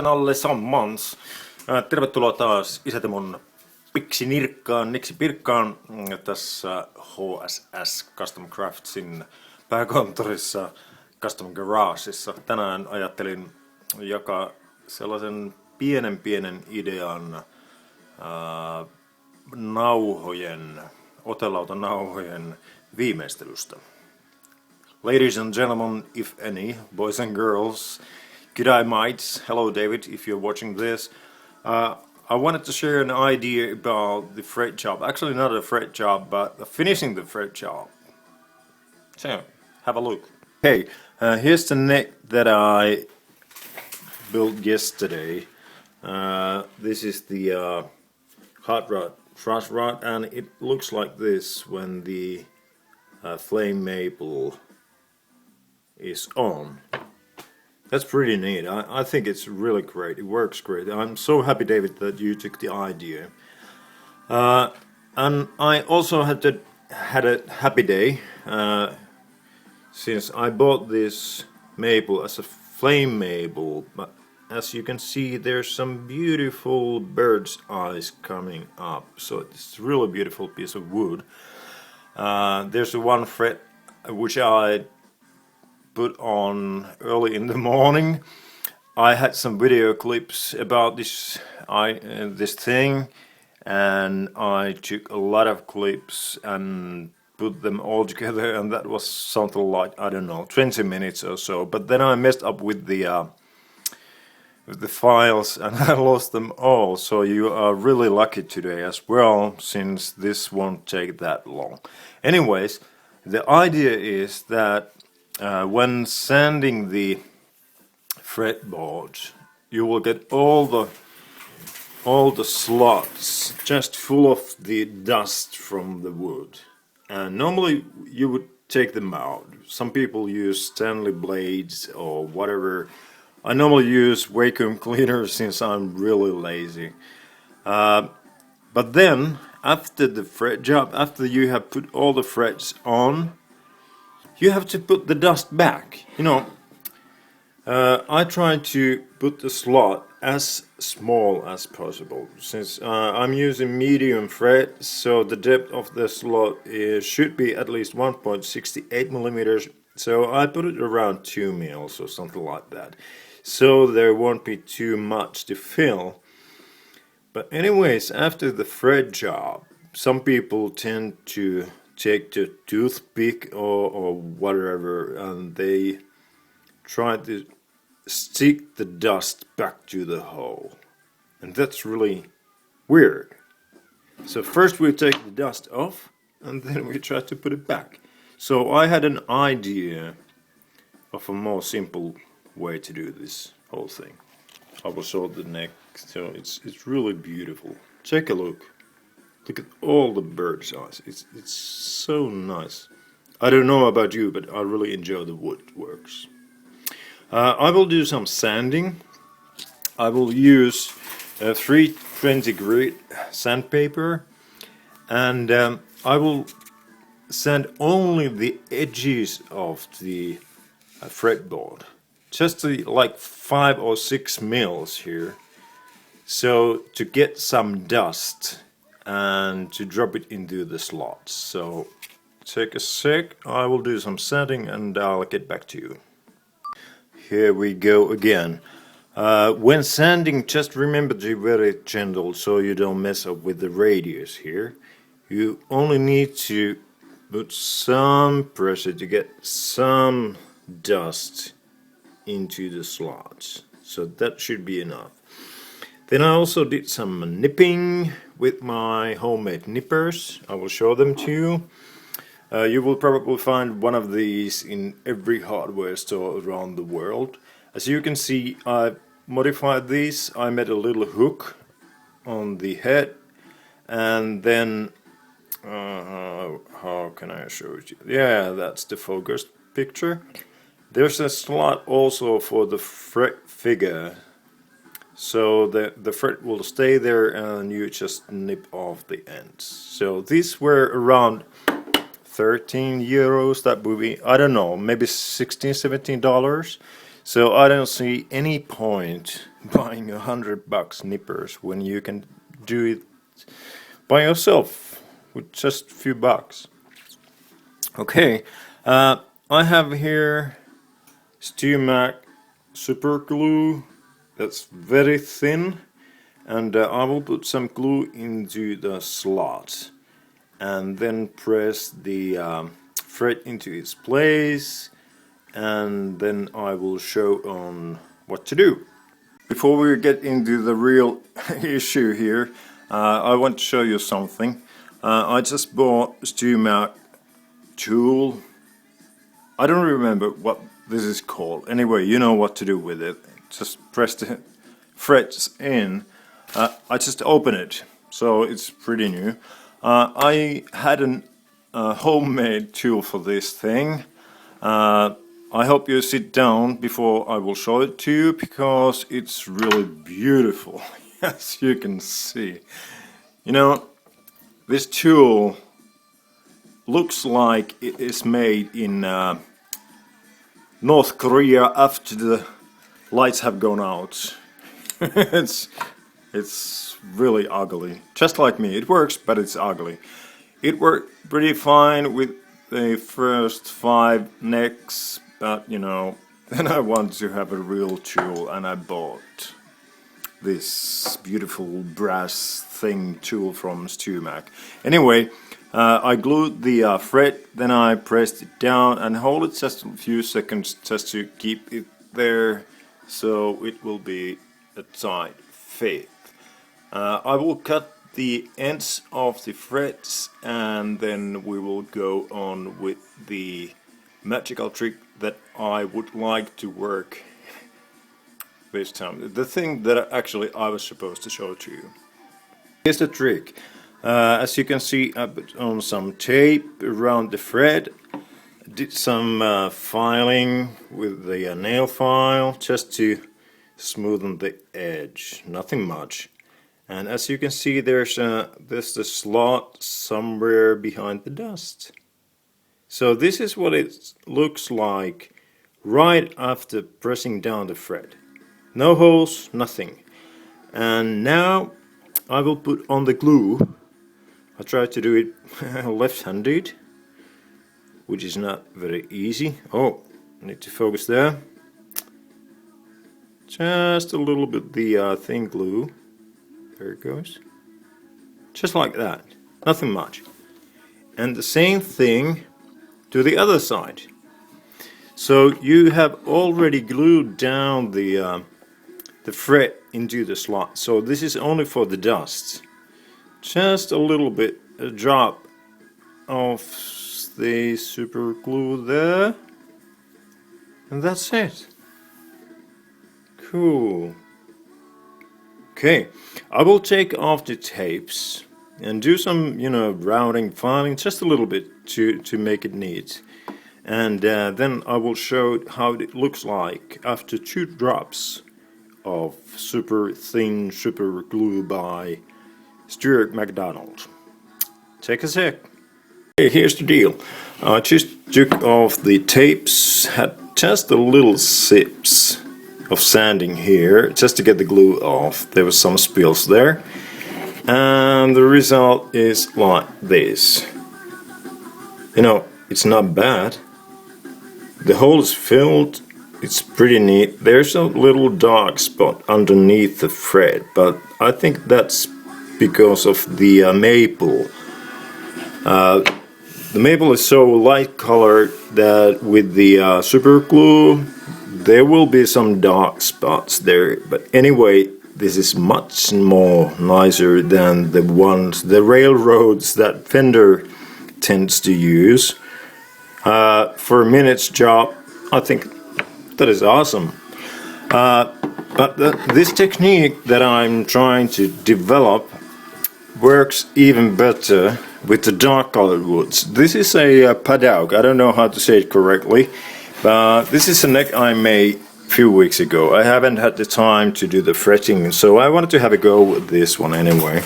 allesammans. Tervetuloa taas Isätemon Piksinirkkaan, Niksipirkkaan tässä HSS Custom Craftsin pääkonttorissa Custom Garageissa. Tänään ajattelin jakaa sellaisen pienen idean otelautanauhojen viimeistelystä. Ladies and gentlemen, if any, boys and girls, g'day mates, hello David, if you're watching this. I wanted to share an idea about the fret job. Actually not a fret job, but finishing the fret job. So, have a look. Hey, here's the neck that I built yesterday. This is the hot rod, truss rod, and it looks like this when the flame maple is on. That's pretty neat. I think it's really great. It works great. I'm so happy, David, that you took the idea. And I also had a happy day since I bought this maple as a flame maple. But as you can see, there's some beautiful bird's eyes coming up. So it's a really beautiful piece of wood. There's one fret which I put on early in the morning. I had some video clips about this thing, and I took a lot of clips and put them all together, and that was something like, I don't know, 20 minutes or so. But then I messed up with the files and I lost them all, so you are really lucky today as well, since this won't take that long. Anyways, the idea is that when sanding the fretboard, you will get all the slots just full of the dust from the wood. And normally you would take them out. Some people use Stanley blades or whatever. I normally use vacuum cleaner since I'm really lazy. But then after the fret job, after you have put all the frets on, you have to put the dust back. You know, I try to put the slot as small as possible. Since I'm using medium fret, so the depth of the slot should be at least 1.68 millimeters. So I put it around 2 mils or something like that. So there won't be too much to fill. But anyways, after the fret job, some people tend to take the toothpick or whatever, and they try to stick the dust back to the hole, and that's really weird. So first we take the dust off, and then we try to put it back. So I had an idea of a more simple way to do this whole thing. I will show the neck, so it's really beautiful. Take a look. Look at all the bird's eyes. It's so nice. I don't know about you, but I really enjoy the woodworks. I will do some sanding. I will use 320 grit sandpaper, and I will sand only the edges of the fretboard. Just like 5 or 6 mils here. So to get some dust and to drop it into the slots. So take a sec, I will do some sanding and I'll get back to you. Here we go again. When sanding, just remember to be very gentle so you don't mess up with the radius here. You only need to put some pressure to get some dust into the slots. So that should be enough. Then I also did some nipping with my homemade nippers. I will show them to you. You will probably find one of these in every hardware store around the world. As you can see, I modified these. I made a little hook on the head, and then how can I show it? Yeah, that's the focused picture. There's a slot also for the fret figure. So the fret will stay there and you just nip off the ends. So these were around 13 euros. That would be, I don't know, maybe $16, $17. So I don't see any point buying $100 nippers when you can do it by yourself with just a few bucks. Okay, I have here StewMac super glue that's very thin, and I will put some glue into the slot and then press the fret into its place, and then I will show on what to do. Before we get into the real issue here, I want to show you something. I just bought StewMac tool. I don't remember what this is called. Anyway, you know what to do with it. Just press the frets in. I just open it, so it's pretty new. I had a homemade tool for this thing. I hope you sit down before I will show it to you, because it's really beautiful, as you can see. You know, this tool looks like it is made in North Korea after the lights have gone out. It's really ugly, just like me. It works, but it's ugly. It worked pretty fine with the first 5 necks, but you know, then I wanted to have a real tool, and I bought this beautiful brass thing tool from StewMac. Anyway, I glued the fret, then I pressed it down and hold it just a few seconds just to keep it there, so it will be a tight fit. I will cut the ends of the frets, and then we will go on with the magical trick that I would like to work this time. The thing that actually I was supposed to show to you. Here's the trick. As you can see, I put on some tape around the fret. Did some filing with the nail file just to smoothen the edge. Nothing much. And as you can see, there's the slot somewhere behind the dust. So this is what it looks like right after pressing down the fret. No holes, nothing. And now I will put on the glue. I try to do it left-handed, which is not very easy. Oh, I need to focus there. Just a little bit the thin glue. There it goes. Just like that. Nothing much. And the same thing to the other side. So you have already glued down the fret into the slot. So this is only for the dust. Just a little bit, a drop of the super glue there. And that's it. Cool. Okay, I will take off the tapes and do some, rounding, filing, just a little bit to make it neat. And then I will show how it looks like after 2 drops of super thin super glue by Stuart McDonald. Take a sec. Okay, here's the deal. I just took off the tapes, had just a little sips of sanding here just to get the glue off. There was some spills there, and the result is like this. It's not bad. The hole is filled. It's pretty neat. There's a little dark spot underneath the fret, but I think that's because of the maple. The maple is so light colored that with the super glue there will be some dark spots there, but anyway, this is much more nicer than the railroads that Fender tends to use. For a minute's job, I think that is awesome. But this technique that I'm trying to develop works even better with the dark colored woods. This is a paddock. I don't know how to say it correctly. But this is a neck I made a few weeks ago. I haven't had the time to do the fretting, so I wanted to have a go with this one anyway.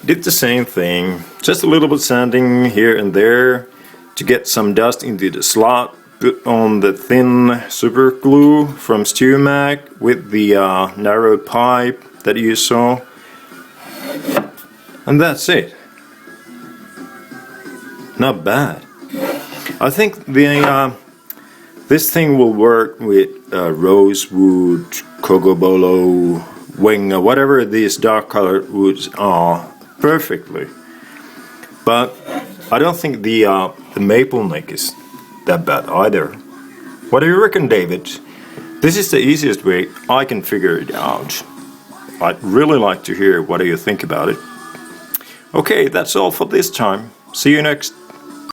Did the same thing, just a little bit sanding here and there to get some dust into the slot, put on the thin super glue from StewMag with the narrow pipe that you saw, and that's it. Not bad. I think this thing will work with rosewood, cocobolo, wing, whatever these dark colored woods are, perfectly. But I don't think the maple neck is that bad either. What do you reckon, David? This is the easiest way I can figure it out. I'd really like to hear what do you think about it. Okay, that's all for this time. See you next